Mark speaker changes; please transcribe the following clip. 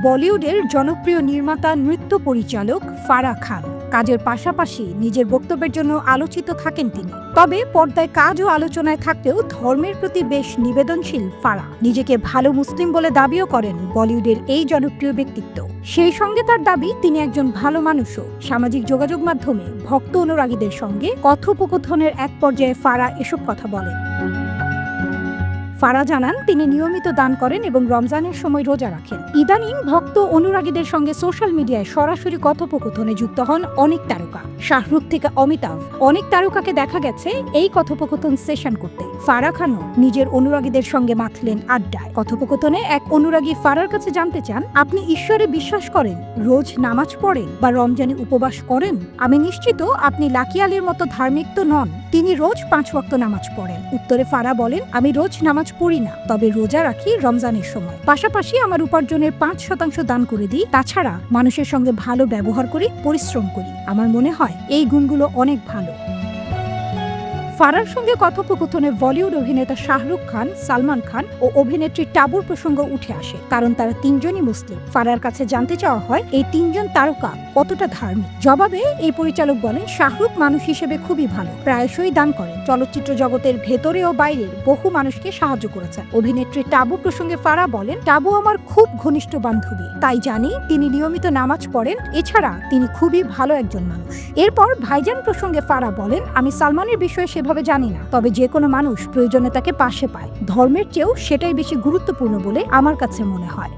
Speaker 1: বলিউডের জনপ্রিয় নির্মাতা নৃত্য পরিচালক ফারাহ খান কাজের পাশাপাশি নিজের বক্তব্যের জন্য আলোচিত থাকেন তিনি। তবে পর্দায় কাজ ও আলোচনায় থাকলেও ধর্মের প্রতি বেশ নিবেদনশীল ফারাহ। নিজেকে ভালো মুসলিম বলে দাবিও করেন বলিউডের এই জনপ্রিয় ব্যক্তিত্ব। সেই সঙ্গে তার দাবি তিনি একজন ভালো মানুষও। সামাজিক যোগাযোগ মাধ্যমে ভক্ত অনুরাগীদের সঙ্গে কথোপকথনের এক পর্যায়ে ফারাহ এসব কথা বলেন। ফারাহ জানান তিনি নিয়মিত দান করেন এবং রমজানের সময় রোজা রাখেন। ইদানিং ভক্ত অনুরাগীদের সঙ্গে সোশ্যাল মিডিয়ায় সরাসরি কথোপকথনে যুক্ত হন অনেক তারকা। শাহরুখ থেকে অমিতাভ, অনেক তারকাকে দেখা গেছে এই কথোপকথন সেশন করতে। ফারাহ খানও নিজের অনুরাগীদের সঙ্গে মাতলেন আড্ডায়। কথোপকথনে এক অনুরাগী ফারাহর কাছে জানতে চান, আপনি ঈশ্বরে বিশ্বাস করেন, রোজ নামাজ পড়েন বা রমজানে উপবাস করেন? আমি নিশ্চিত আপনি লাকি আলীর মতো ধার্মিক তো নন। তিনি রোজ 5 ওয়াক্ত নামাজ পড়েন। উত্তরে ফারাহ বলেন, আমি রোজ নামাজ পড়ি না, তবে রোজা রাখি রমজানের সময়। পাশাপাশি আমার উপার্জনের 5% দান করে দিই। তাছাড়া মানুষের সঙ্গে ভালো ব্যবহার করি, পরিশ্রম করি। আমার মনে হয় এই গুণগুলো অনেক ভালো। ফারাহর সঙ্গে কথোপকথনে বলিউড অভিনেতা শাহরুখ খান, সালমান খান ও অভিনেত্রী টাবুর প্রসঙ্গ উঠে আসে, কারণ তারা তিনজনই মুসলিম। ফারাহর কাছে জানতে চাওয়া হয় এই তিনজন তারকা কতটা ধার্মিক। জবাবে এই পরিচালক বলেন, শাহরুখ মানুষ হিসেবে খুবই ভালো, প্রায়শই দান করেন। চলচ্চিত্র জগতের ভেতরে ও বাইরের বহু মানুষকে সাহায্য করেছেন। অভিনেত্রী টাবু প্রসঙ্গে ফারাহ বলেন, টাবু আমার খুব ঘনিষ্ঠ বান্ধবী, তাই জানি তিনি নিয়মিত নামাজ পড়েন। এছাড়া তিনি খুবই ভালো একজন মানুষ। এরপর ভাইজান প্রসঙ্গে ফারাহ বলেন, আমি সালমানের বিষয়ে ভাবে জানি না, তবে যে কোনো মানুষ প্রয়োজনে তাকে পাশে পায়। ধর্মের চেয়েও সেটাই বেশি গুরুত্বপূর্ণ বলে আমার কাছে মনে হয়।